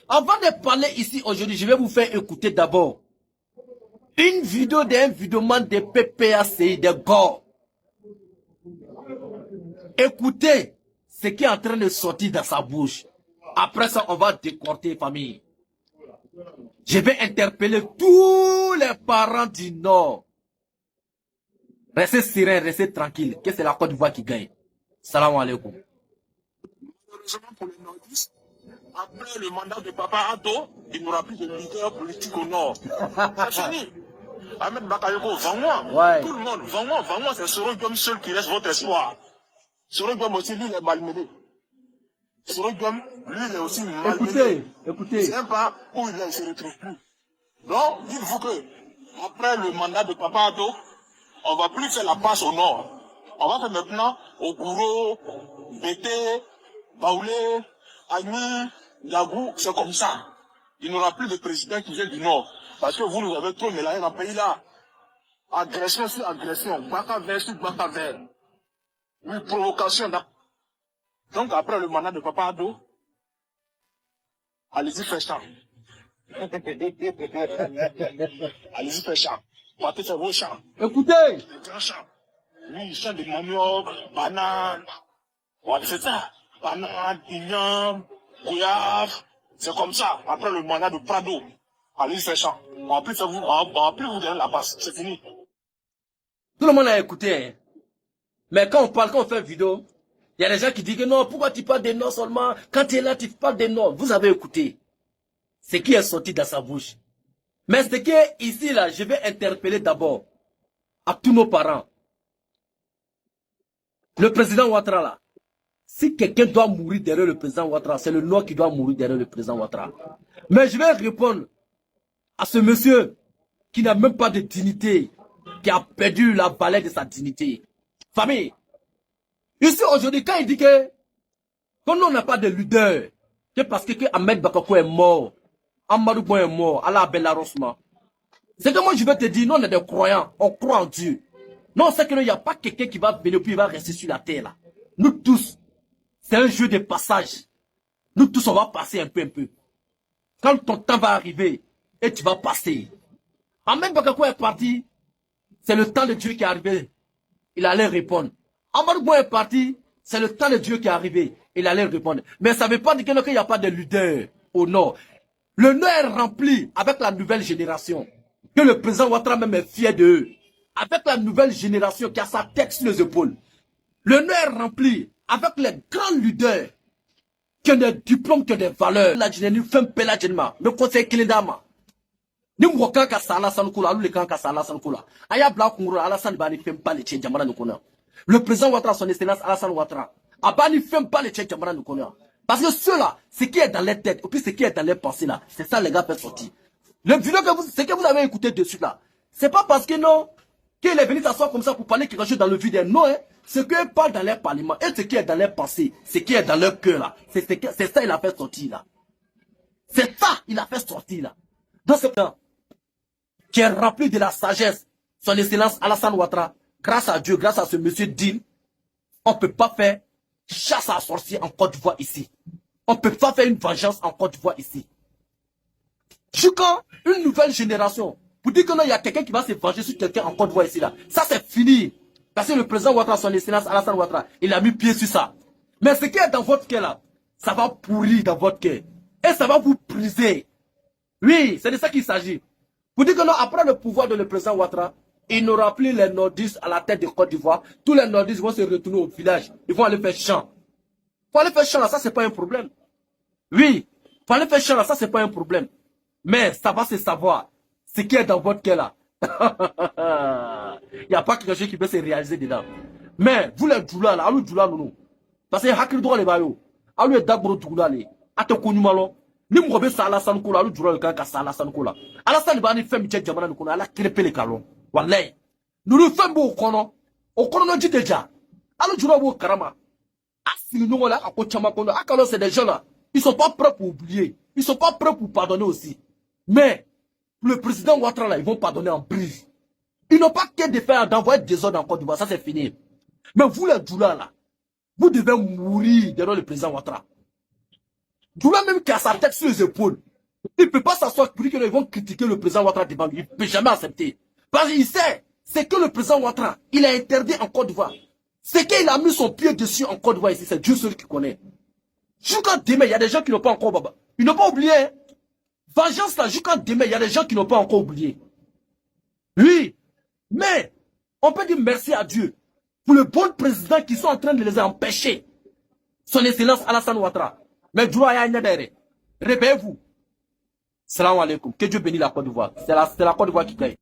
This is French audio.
Avant de parler ici aujourd'hui, je vais vous faire écouter d'abord une vidéo d'un vidéoman de PPACI, de Gore. Écoutez ce qui est en train de sortir dans sa bouche. Après ça, on va décorter famille. Je vais interpeller tous les parents du Nord. Restez serein, restez tranquille, que c'est la Côte d'Ivoire qui gagne. Salam alaikum. Malheureusement pour les nordistes, après le mandat de Papa Ado, il n'y aura plus de leader politique au Nord. C'est fini. Ahmed Bakayoko, vends-moi. Ouais. Tout le monde, vends-moi. C'est Soro Diom seul qui reste votre espoir. Soro Diom aussi, lui, il est malmené. Soro Diom, lui, il est aussi malmené. Écoutez. C'est un pas où il ne se retrouve plus. Donc, dites-vous que, après le mandat de Papa Ado, on ne va plus faire la passe au Nord. On va faire maintenant au Gouro, Bété, Baoulé, Agni, Gabou, c'est comme ça. Il n'y aura plus de président qui vient du Nord. Parce que vous nous avez trop mélangé dans le pays là. Agression sur agression, Baka vert sur Baka vert. Oui, provocation. Donc après le mandat de Papa Ado, allez-y faire champ. Allez-y faire champ. Partez faire vos champs. Écoutez. Les grands champs. Oui, champs de manioc, bananes. Ouais, c'est ça. Bananes, pignons, goyave. C'est comme ça. Après le mandat de Prado, allez-y faire champ. On va plus vous donner la passe. C'est fini. Tout le monde a écouté. Hein. Mais quand on fait une vidéo, il y a des gens qui disent que non, pourquoi tu parles des Nord seulement? Quand tu es là, tu parles des Nord. Vous avez écouté ce qui est sorti dans sa bouche. Mais ce qui est ici, là, je vais interpeller d'abord à tous nos parents. Le président Ouattara, là, si quelqu'un doit mourir derrière le président Ouattara, c'est le Nord qui doit mourir derrière le président Ouattara. Mais je vais répondre à ce monsieur qui n'a même pas de dignité, qui a perdu la valeur de sa dignité. Famille, ici aujourd'hui, quand il dit que quand on n'a pas de leader, c'est parce que Ahmed Bakako est mort, Amadou Bon est mort, Allah Belarosma. C'est que moi je vais te dire, nous on est des croyants, on croit en Dieu. Non, on sait qu'il n'y a pas quelqu'un qui va venir puis il va rester sur la terre là. Nous tous, c'est un jeu de passage. Nous tous on va passer un peu. Quand ton temps va arriver, et tu vas passer. Ahmed Bakako est parti, c'est le temps de Dieu qui est arrivé. Il allait répondre. Amadou Bon est parti, c'est le temps de Dieu qui est arrivé. Il allait répondre. Mais ça ne veut pas dire qu'il n'y a pas de leader au Nord. Le Nord est rempli avec la nouvelle génération. Que le président Ouattara même est fier d'eux. Avec la nouvelle génération qui a sa tête sur les épaules. Le Nord est rempli avec les grands leaders qui ont des diplômes, qui ont des valeurs. La génération fait un peu la génération. Le conseil Kilindama. Ni mwoka ka sala sanukula, alu le kan ka sala sanukula. Aya bla kungura Alassane bani fem pas le tche jamana nukona. Le président Ouattara, son excellence Alassane Ouattara, abani fem pas le tche jamana nukona. Parce que ceux-là, ce qui est dans les têtes, et puis ce qui est dans les pensées là, c'est ça les gars peuvent sortir. Le vidéo ce que vous avez écouté dessus là, c'est pas parce que non, qu'il est venu s'asseoir comme ça pour parler quelque chose dans le vidéo. Non, hein, ce qui parle dans les parlements et ce qui est dans les pensées, ce qui est dans leur cœur là, c'est ça il a fait sortir là. C'est ça il a fait sortir là. Dans ce temps, qui est rempli de la sagesse, son excellence Alassane Ouattara, grâce à Dieu, grâce à ce monsieur Din, on ne peut pas faire chasse à sorcier en Côte d'Ivoire ici. On ne peut pas faire une vengeance en Côte d'Ivoire ici. Jusqu'à une nouvelle génération, pour dire qu'il y a quelqu'un qui va se venger sur quelqu'un en Côte d'Ivoire ici, là, ça c'est fini. Parce que le président Ouattara, son excellence Alassane Ouattara, il a mis pied sur ça. Mais ce qui est dans votre cœur là, ça va pourrir dans votre cœur. Et ça va vous briser. Oui, c'est de ça qu'il s'agit. Vous dites que non, après le pouvoir de le président Ouattara, il n'aura plus les nordistes à la tête de Côte d'Ivoire. Tous les nordistes vont se retourner au village. Ils vont aller faire champ. Pour aller faire champ là, ça c'est pas un problème. Oui, pour aller faire champ là, ça c'est pas un problème. Mais ça va se savoir. Ce qui est dans votre cœur là. Il n'y a pas quelque chose qui peut se réaliser dedans. Mais vous les doula là, allez doula nous. Parce que hakil droit les bayo. Allez d'abord doula les. Ate konumalo. Ni mwobe sa Alassane Koula, alu dura le kan ka sa Alassane Koula. Alassane bani femi tche jamana nukona, ala krepe le kalon. Wallahi. Nous le faisons au kono. Au kono no dit déjà. Alu dura wo karama. Asi nous là, à kochama kono. Akalo c'est des gens là. Ils sont pas prêts pour oublier. Ils sont pas prêts pour pardonner aussi. Mais, le président Ouattara là, ils vont pardonner en brise. Ils n'ont pas qu'à de faire d'envoyer des ordres en Côte d'Ivoire, ça c'est fini. Mais vous les doula là, vous devez mourir derrière le président Ouattara. Doula même qui a sa tête sur les épaules. Il ne peut pas s'asseoir pour dire qu'ils vont critiquer le président Ouattara devant lui. Il ne peut jamais accepter. Parce qu'il sait, c'est que le président Ouattara, il a interdit en Côte d'Ivoire. C'est qu'il a mis son pied dessus en Côte d'Ivoire ici. C'est Dieu seul qui connaît. Jusqu'à demain, il y a des gens qui n'ont pas encore... Ils n'ont pas oublié. Hein? Vengeance là, jusqu'à demain, il y a des gens qui n'ont pas encore oublié. Oui. Mais, on peut dire merci à Dieu pour le bon président qui sont en train de les empêcher. Son excellence Alassane Ouattara. Mais Djoua Yaïnadere, réveillez-vous. Salam alaikum. Que Dieu bénisse la Côte d'Ivoire. C'est la Côte d'Ivoire qui gagne.